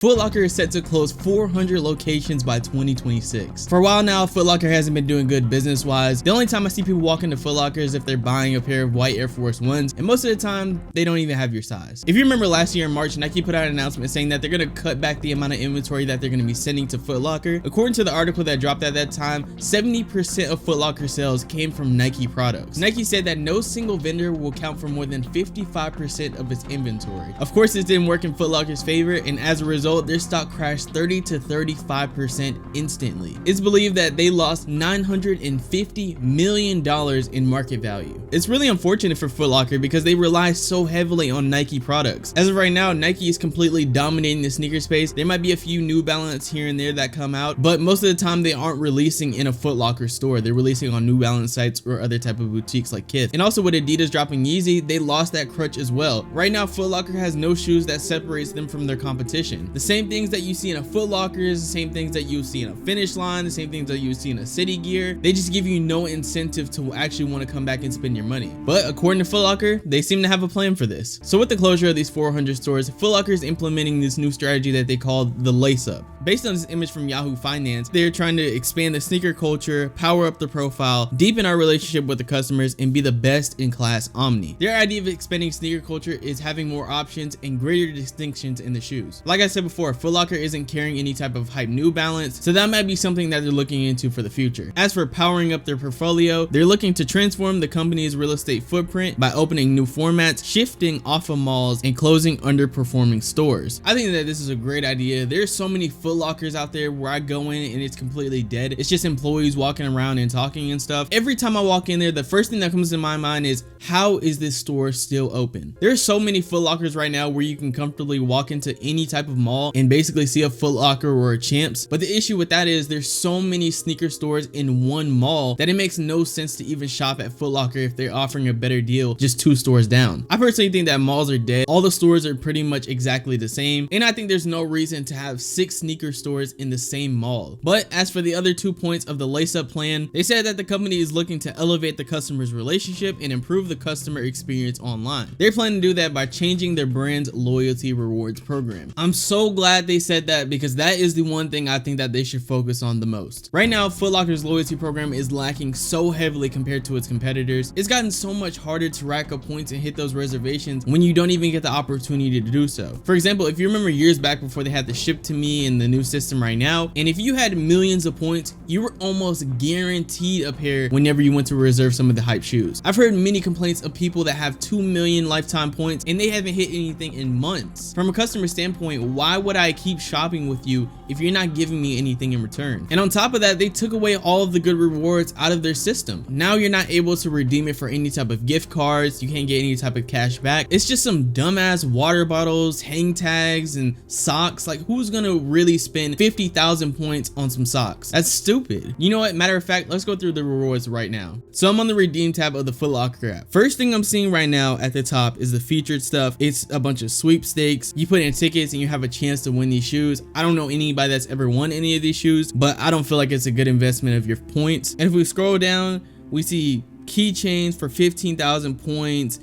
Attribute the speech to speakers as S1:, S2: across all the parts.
S1: Footlocker is set to close 400 locations by 2026. For a while now, Footlocker hasn't been doing good business-wise. The only time I see people walk into Footlocker is if they're buying a pair of white Air Force Ones, and most of the time, they don't even have your size. If you remember last year in March, Nike put out an announcement saying that they're gonna cut back the amount of inventory that they're gonna be sending to Footlocker. According to the article that dropped at that time, 70% of Footlocker sales came from Nike products. Nike said that no single vendor will count for more than 55% of its inventory. Of course, this didn't work in Footlocker's favor, and as a result, their stock crashed 30 to 35% instantly. It's believed that they lost $950 million in market value. It's really unfortunate for Footlocker because they rely so heavily on Nike products. As of right now, Nike is completely dominating the sneaker space. There might be a few New Balance here and there that come out, but most of the time they aren't releasing in a Footlocker store. They're releasing on New Balance sites or other type of boutiques like Kith. And also with Adidas dropping Yeezy, they lost that crutch as well. Right now, Footlocker has no shoes that separates them from their competition. The same things that you see in a Foot Locker is the same things that you see in a Finish Line, the same things that you see in a City Gear. They just give you no incentive to actually want to come back and spend your money. But according to Foot Locker, they seem to have a plan for this. So with the closure of these 400 stores, Foot Locker is implementing this new strategy that they call the Lace Up. Based on this image from Yahoo Finance, they're trying to expand the sneaker culture, power up the profile, deepen our relationship with the customers, and be the best in class omni. Their idea of expanding sneaker culture is having more options and greater distinctions in the shoes. Like I said before, Foot Locker isn't carrying any type of hype New Balance, so that might be something that they're looking into for the future. As for powering up their portfolio, they're looking to transform the company's real estate footprint by opening new formats, shifting off of malls, and closing underperforming stores. I think that this is a great idea. There's so many Foot Lockers out there where I go in and it's completely dead. It's just employees walking around and talking and stuff. Every time I walk in there, the first thing that comes to my mind is, how is this store still open? There's so many Foot Lockers right now where you can comfortably walk into any type of mall and basically see a Foot Locker or a Champs. But the issue with that is there's so many sneaker stores in one mall that it makes no sense to even shop at Foot Locker if they're offering a better deal just 2 stores down. I personally think that malls are dead. All the stores are pretty much exactly the same, and I think there's no reason to have 6 sneaker stores in the same mall. But as for the other 2 points of the Lace Up plan, they said that the company is looking to elevate the customer's relationship and improve the customer experience online. They plan to do that by changing their brand's loyalty rewards program. I'm so glad they said that, because that is the one thing I think that they should focus on the most. Right now, Foot Locker's loyalty program is lacking so heavily compared to its competitors. It's gotten so much harder to rack up points and hit those reservations when you don't even get the opportunity to do so. For example, if you remember years back before they had the ship to me and the new system right now, and if you had millions of points, you were almost guaranteed a pair whenever you went to reserve some of the hype shoes. I've heard many complaints of people that have 2 million lifetime points and they haven't hit anything in months. From a customer standpoint, why would I keep shopping with you if you're not giving me anything in return? And on top of that, they took away all of the good rewards out of their system. Now you're not able to redeem it for any type of gift cards. You can't get any type of cash back. It's just some dumbass water bottles, hang tags, and socks. Like, who's gonna really spend 50,000 points on some socks? That's stupid. You know what? Matter of fact, let's go through the rewards right now. So I'm on the redeem tab of the Foot Locker app. First thing I'm seeing right now at the top is the featured stuff. It's a bunch of sweepstakes. You put in tickets and you have a chance to win these shoes. I don't know anybody that's ever won any of these shoes, but I don't feel like it's a good investment of your points. And if we scroll down, we see keychains for 15,000 points,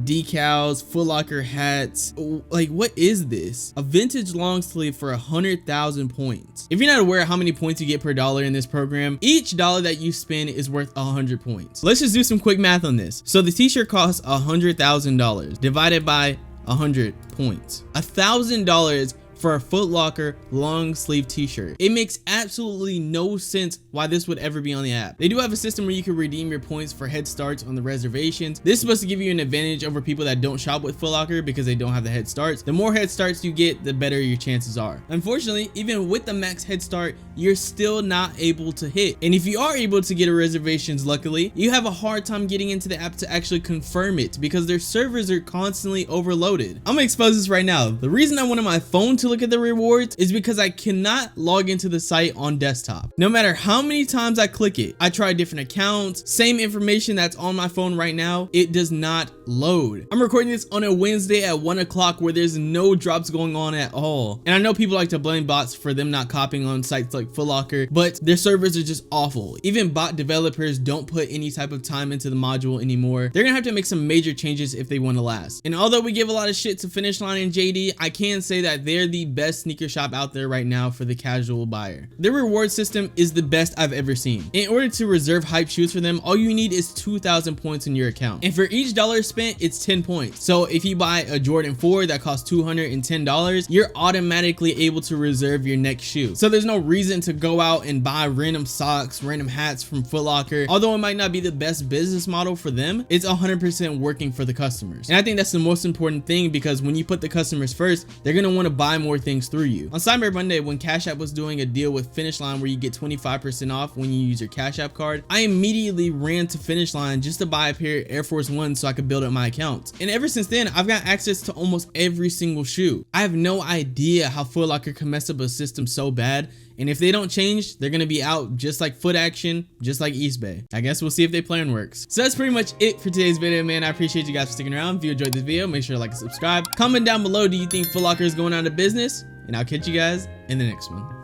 S1: decals, Foot Locker hats. Like, what is this? A vintage long sleeve for 100,000 points. If you're not aware of how many points you get per dollar in this program, each dollar that you spend is worth 100 points. Let's just do some quick math on this. So the t-shirt costs $100,000 divided by 100 points. $1,000 for a Foot Locker long sleeve t-shirt. It makes absolutely no sense why this would ever be on the app. They do have a system where you can redeem your points for head starts on the reservations. This is supposed to give you an advantage over people that don't shop with Foot Locker because they don't have the head starts. The more head starts you get, the better your chances are. Unfortunately, even with the max head start, you're still not able to hit. And if you are able to get a reservations, luckily, you have a hard time getting into the app to actually confirm it because their servers are constantly overloaded. I'm gonna expose this right now. The reason I wanted my phone to look at the rewards is because I cannot log into the site on desktop. No matter how how many times I click it. I try different accounts, same information that's on my phone right now. It does not load. I'm recording this on a Wednesday at 1 o'clock where there's no drops going on at all. And I know people like to blame bots for them not copying on sites like Footlocker, but their servers are just awful. Even bot developers don't put any type of time into the module anymore. They're gonna have to make some major changes if they want to last. And although we give a lot of shit to Finish Line and JD, I can say that they're the best sneaker shop out there right now for the casual buyer. Their reward system is the best I've ever seen. In order to reserve hype shoes for them, all you need is 2,000 points in your account. And for each dollar spent, it's 10 points. So if you buy a Jordan 4 that costs $210, you're automatically able to reserve your next shoe. So there's no reason to go out and buy random socks, random hats from Footlocker. Although it might not be the best business model for them, it's 100% working for the customers. And I think that's the most important thing, because when you put the customers first, they're gonna want to buy more things through you. On Cyber Monday, when Cash App was doing a deal with Finish Line where you get 25% off when you use your Cash App card, I immediately ran to Finish Line just to buy a pair of Air Force One so I could build up my account. And ever since then, I've got access to almost every single shoe. I have no idea how Footlocker can mess up a system so bad. And if they don't change, they're gonna be out just like Foot Action, just like East Bay. I guess we'll see if their plan works. So that's pretty much it for today's video, man. I appreciate you guys for sticking around. If you enjoyed this video, make sure to like and subscribe. Comment down below, do you think Footlocker is going out of business? And I'll catch you guys in the next one.